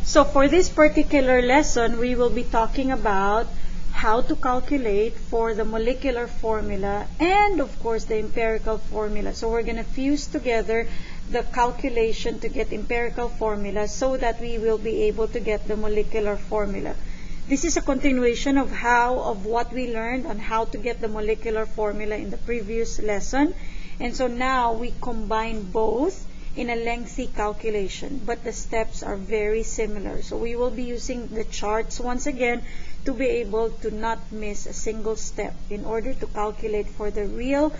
So for this particular lesson, we will be talking about how to calculate for the molecular formula and of course the empirical formula. So we're going to fuse together the calculation to get empirical formula so that we will be able to get the molecular formula. This is a continuation of what we learned on how to get the molecular formula in the previous lesson. And so now we combine both in a lengthy calculation, but the steps are very similar. So we will be using the charts once again to be able to not miss a single step in order to calculate for the real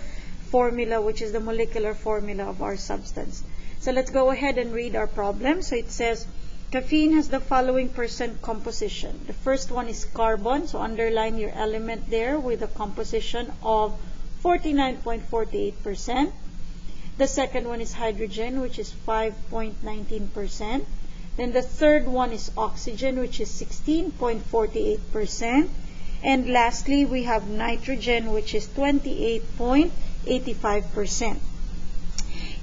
formula, which is the molecular formula of our substance. So let's go ahead and read our problem. So it says caffeine has the following percent composition. The first one is carbon, so underline your element there with a composition of 49.48%. The second one is hydrogen, which is 5.19%. Then the third one is oxygen, which is 16.48%. And lastly, we have nitrogen, which is 28.85%.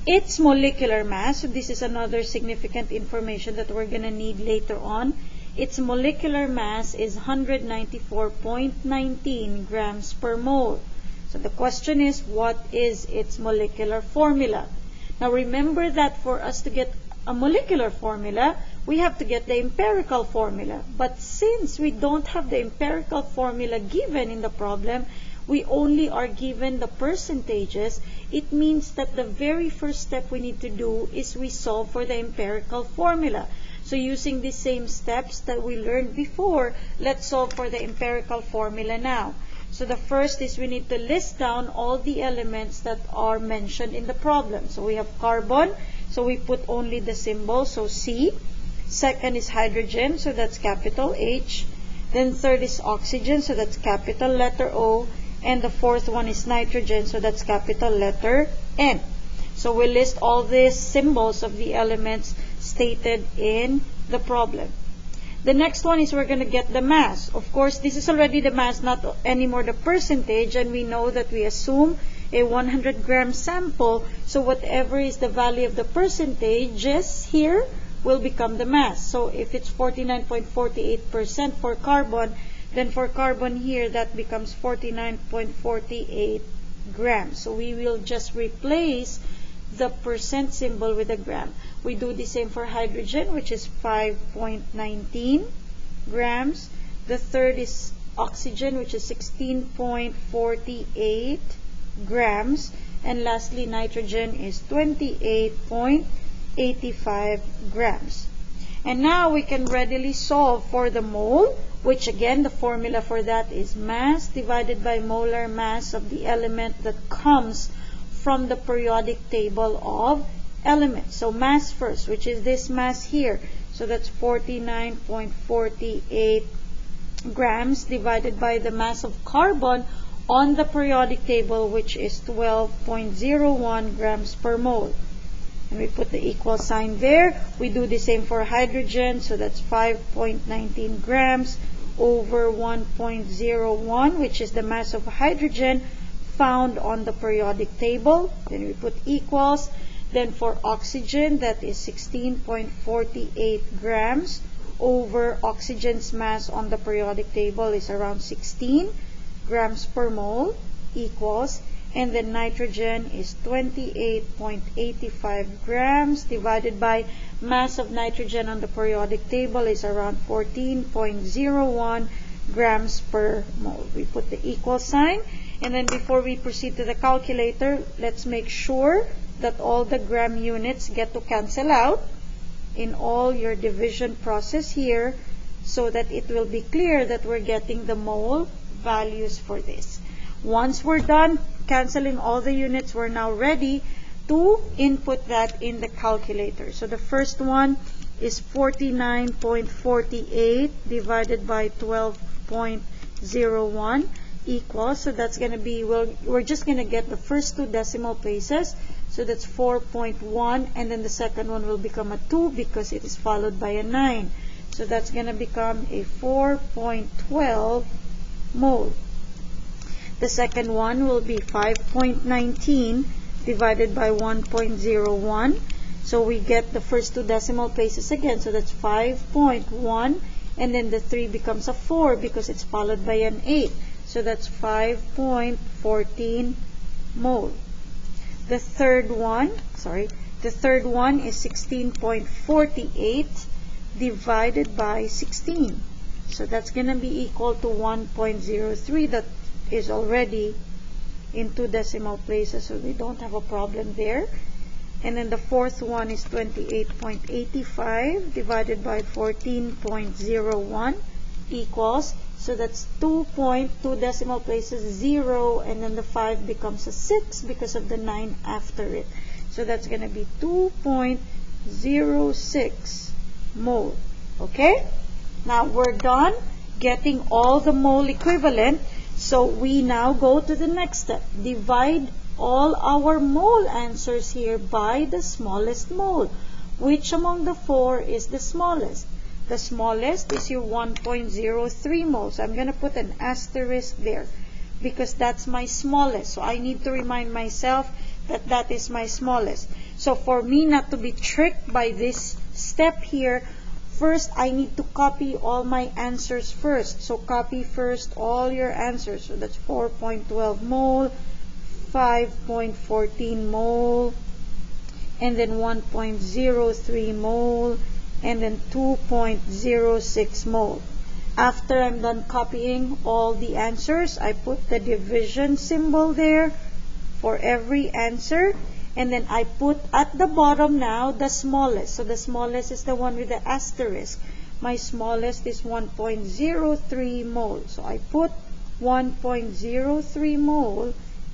Its molecular mass, so this is another significant information that we're going to need later on. Its molecular mass is 194.19 grams per mole. So the question is, what is its molecular formula? Now remember that for us to get a molecular formula, we have to get the empirical formula. But since we don't have the empirical formula given in the problem, we only are given the percentages. It means that the very first step we need to do is we solve for the empirical formula. So using the same steps that we learned before, let's solve for the empirical formula now. So the first is we need to list down all the elements that are mentioned in the problem. So we have carbon, so we put only the symbol, so C. Second is hydrogen, so that's capital H. Then third is oxygen, so that's capital letter O. And the fourth one is nitrogen, so that's capital letter N. So we list all these symbols of the elements stated in the problem. The next one is we're going to get the mass. Of course, this is already the mass, not anymore the percentage, and we know that we assume a 100-gram sample, so whatever is the value of the percentages here will become the mass. So if it's 49.48% for carbon, then for carbon here, that becomes 49.48 grams. So we will just replace the percent symbol with a gram. We do the same for hydrogen, which is 5.19 grams. The third is oxygen, which is 16.48 grams. And lastly, nitrogen is 28.85 grams. And now we can readily solve for the mole, which again, the formula for that is mass divided by molar mass of the element that comes from the periodic table of elements. So mass first, which is this mass here. So that's 49.48 grams divided by the mass of carbon on the periodic table, which is 12.01 grams per mole. And we put the equal sign there. We do the same for hydrogen. So that's 5.19 grams over 1.01, which is the mass of hydrogen found on the periodic table. Then we put equals. Then for oxygen, that is 16.48 grams over oxygen's mass on the periodic table is around 16 grams per mole equals. And then nitrogen is 28.85 grams divided by mass of nitrogen on the periodic table is around 14.01 grams per mole. We put the equal sign. And then before we proceed to the calculator, let's make sure that all the gram units get to cancel out in all your division process here so that it will be clear that we're getting the mole values for this. Once we're done canceling all the units, we're now ready to input that in the calculator. So the first one is 49.48 divided by 12.01 equals, so that's going to be, we're just going to get the first two decimal places. So that's 4.1, and then the second one will become a 2 because it is followed by a 9. So that's going to become a 4.12 mole. The second one will be 5.19 divided by 1.01. So we get the first two decimal places again. So that's 5.1, and then the 3 becomes a 4 because it's followed by an 8. So that's 5.14 mole. The third one is 16.48 divided by 16. So that's going to be equal to 1.03. That is already in two decimal places, so we don't have a problem there. And then the fourth one is 28.85 divided by 14.01 equals, so that's 2.2 decimal places, 0, and then the 5 becomes a 6 because of the 9 after it. So that's going to be 2.06 mole. Okay? Now we're done getting all the mole equivalent. So we now go to the next step. Divide all our mole answers here by the smallest mole. Which among the four is the smallest? The smallest is your 1.03 mole. So I'm going to put an asterisk there because that's my smallest. So I need to remind myself that that is my smallest. So for me not to be tricked by this step here, first I need to copy all my answers first. So copy first all your answers. So that's 4.12 mole, 5.14 mole, and then 1.03 mole, and then 2.06 mole. After I'm done copying all the answers, I put the division symbol there for every answer, and then I put at the bottom now the smallest. So the smallest is the one with the asterisk. My smallest is 1.03 mole. So I put 1.03 mole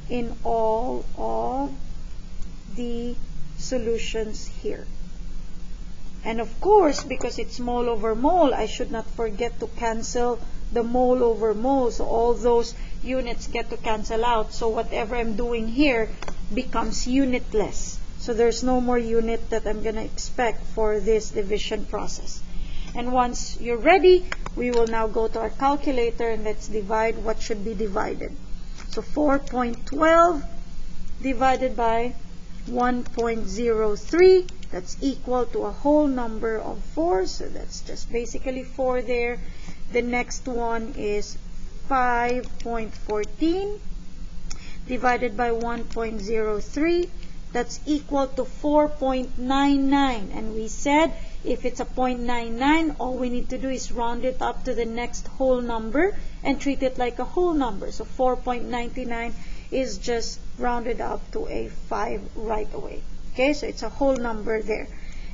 in all of the solutions here. And of course, because it's mole over mole, I should not forget to cancel the mole over mole. So all those units get to cancel out. So whatever I'm doing here becomes unitless. So there's no more unit that I'm going to expect for this division process. And once you're ready, we will now go to our calculator and let's divide what should be divided. So 4.12 divided by 1.03, that's equal to a whole number of 4. So that's just basically 4 there. The next one is 5.14 divided by 1.03. That's equal to 4.99. And we said if it's a 0.99, all we need to do is round it up to the next whole number and treat it like a whole number. So 4.99 is just rounded up to a 5 right away. Okay, so it's a whole number there.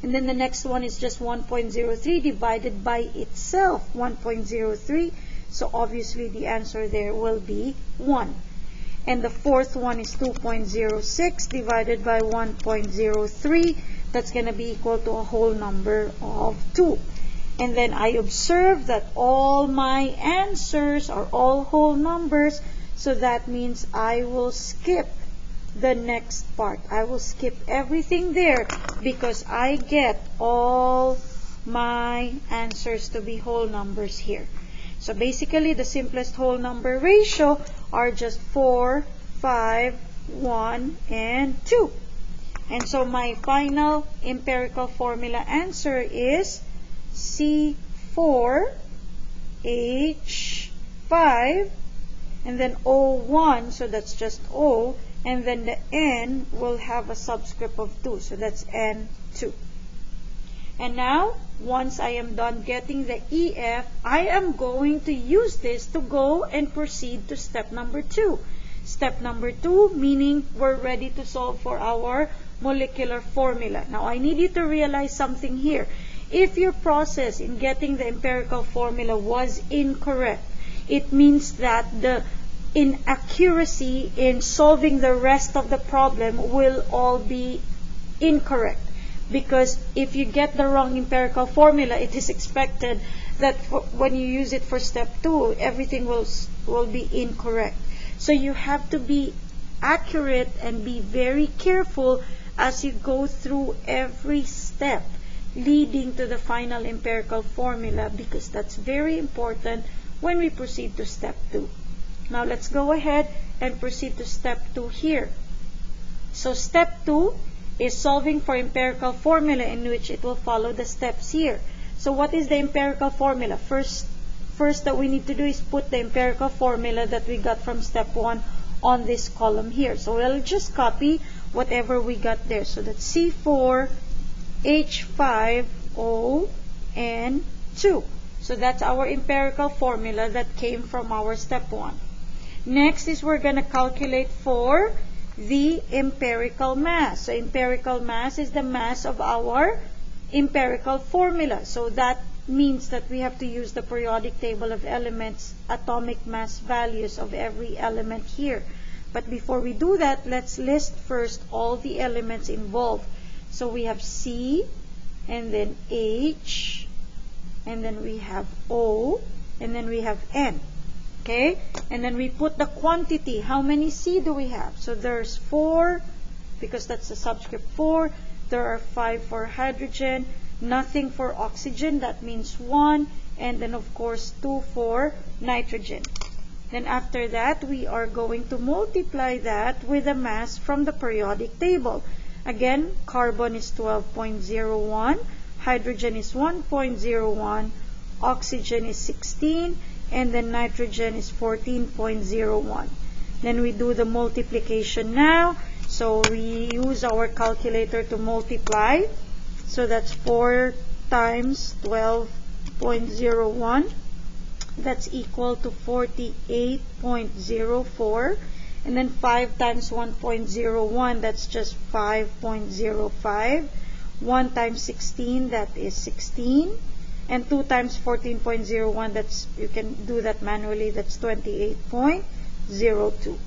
And then the next one is just 1.03 divided by itself, 1.03. So obviously the answer there will be 1. And the fourth one is 2.06 divided by 1.03. That's going to be equal to a whole number of 2. And then I observe that all my answers are all whole numbers. So that means I will skip the next part. I will skip everything there because I get all my answers to be whole numbers here. So basically the simplest whole number ratio are just 4, 5, 1, and 2. And so my final empirical formula answer is C4H5 and then O1, so that's just O, and then the N will have a subscript of 2, so that's N2. And now, once I am done getting the EF, I am going to use this to go and proceed to step number 2. Step number 2, meaning we're ready to solve for our molecular formula. Now, I need you to realize something here. If your process in getting the empirical formula was incorrect, it means that the inaccuracy in solving the rest of the problem will all be incorrect. Because if you get the wrong empirical formula, it is expected that when you use it for step 2, everything will be incorrect. So you have to be accurate and be very careful as you go through every step leading to the final empirical formula, because that's very important when we proceed to step 2. Now let's go ahead and proceed to step 2 here. So step 2 is solving for empirical formula in which it will follow the steps here. So what is the empirical formula? First that we need to do is put the empirical formula that we got from step 1 on this column here. So we'll just copy whatever we got there. So that's C4H5O-N2. So that's our empirical formula that came from our step 1. Next is we're going to calculate for the empirical mass. So empirical mass is the mass of our empirical formula. So that means that we have to use the periodic table of elements, atomic mass values of every element here. But before we do that, let's list first all the elements involved. So we have C, and then H, and then we have O, and then we have N. Okay? And then we put the quantity. How many C do we have? So there's 4, because that's the subscript 4. There are 5 for hydrogen, nothing for oxygen, that means 1, and then of course 2 for nitrogen. Then after that, we are going to multiply that with the mass from the periodic table. Again, carbon is 12.01, hydrogen is 1.01, oxygen is 16, and then nitrogen is 14.01. Then we do the multiplication now. So we use our calculator to multiply. So that's 4 times 12.01. That's equal to 48.04. And then 5 times 1.01, that's just 5.05. 1 times 16, that is 16. And 2 times 14.01, that's, you can do that manually, that's 28.02.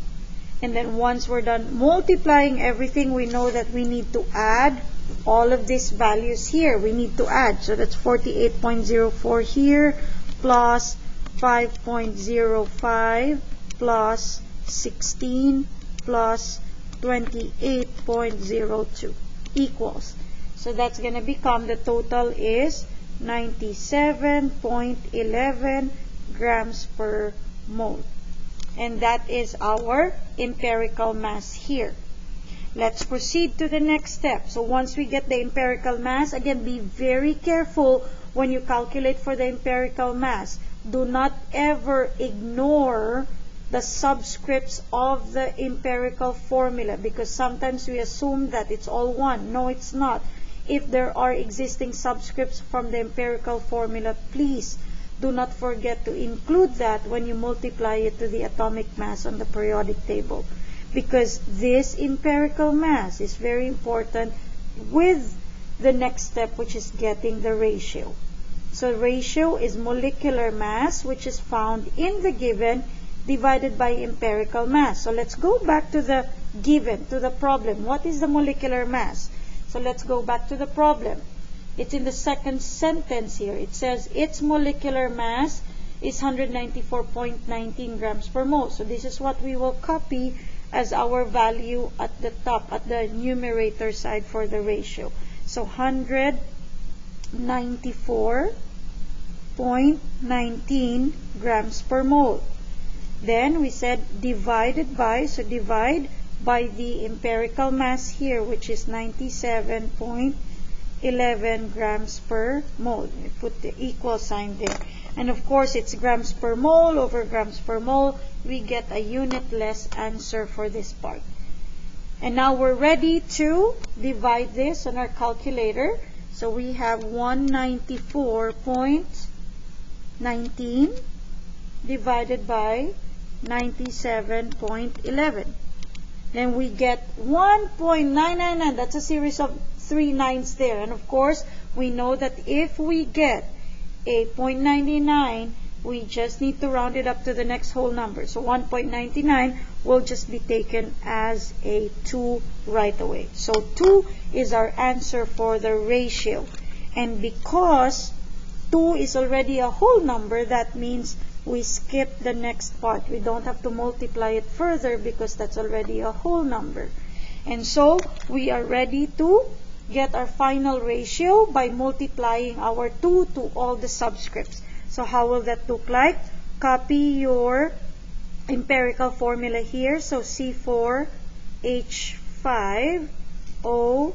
And then once we're done multiplying everything, we know that we need to add all of these values here. We need to add. So that's 48.04 here, plus 5.05, plus 16, plus 28.02 equals. So that's going to become, the total is 97.11 grams per mole. And that is our empirical mass here. Let's proceed to the next step. So once we get the empirical mass, again, be very careful when you calculate for the empirical mass. Do not ever ignore the subscripts of the empirical formula, because sometimes we assume that it's all one. No, it's not. If there are existing subscripts from the empirical formula, please do not forget to include that when you multiply it to the atomic mass on the periodic table, because this empirical mass is very important with the next step, which is getting the ratio. So ratio is molecular mass, which is found in the given, divided by empirical mass. So let's go back to the given, to the problem. What is the molecular mass? So let's go back to the problem. It's in the second sentence here. It says its molecular mass is 194.19 grams per mole. So this is what we will copy as our value at the top, at the numerator side for the ratio. So 194.19 grams per mole. Then we said divided by, so divide by the empirical mass here, which is 97.11 grams per mole. We put the equal sign there. And of course, it's grams per mole over grams per mole. We get a unitless answer for this part. And now we're ready to divide this on our calculator. So we have 194.19 divided by 97.11. Then we get 1.999. That's a series of 3 nines there. And of course, we know that if we get a 0.99, we just need to round it up to the next whole number. So 1.99 will just be taken as a 2 right away. So 2 is our answer for the ratio. And because 2 is already a whole number, that means we skip the next part. We don't have to multiply it further because that's already a whole number. And so we are ready to get our final ratio by multiplying our 2 to all the subscripts. So how will that look like? Copy your empirical formula here. So C4H5 O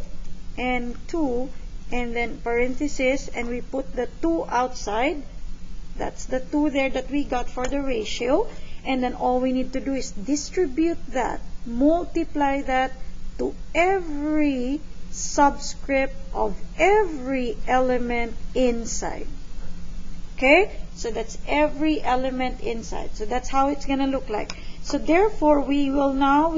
N2, and then parenthesis, and we put the 2 outside. That's the 2 there that we got for the ratio. And then all we need to do is distribute that, multiply that to every subscript of every element inside. Okay? So that's every element inside. So that's how it's going to look like. So therefore, we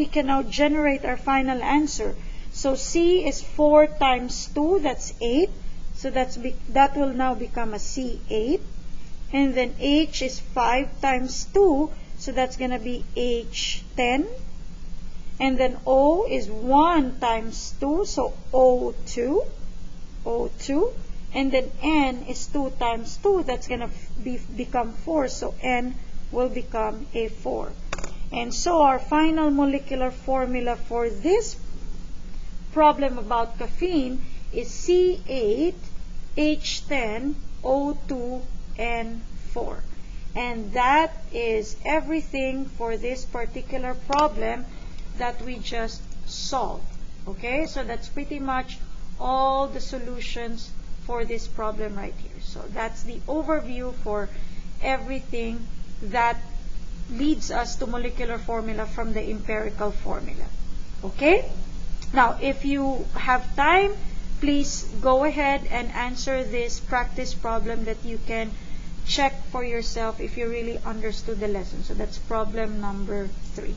can now generate our final answer. So C is 4 times 2, that's 8. So that will now become a C8. And then H is 5 times 2, so that's going to be H10. And then O is 1 times 2, so O2. And then N is 2 times 2, that's going to become 4, so N will become a 4. And so our final molecular formula for this problem about caffeine is C8, H10, O2, and 4. And that is everything for this particular problem that we just solved. Okay, so that's pretty much all the solutions for this problem right here. So that's the overview for everything that leads us to molecular formula from the empirical formula. Okay? Now, if you have time, please go ahead and answer this practice problem that you can check for yourself if you really understood the lesson. So that's problem number 3.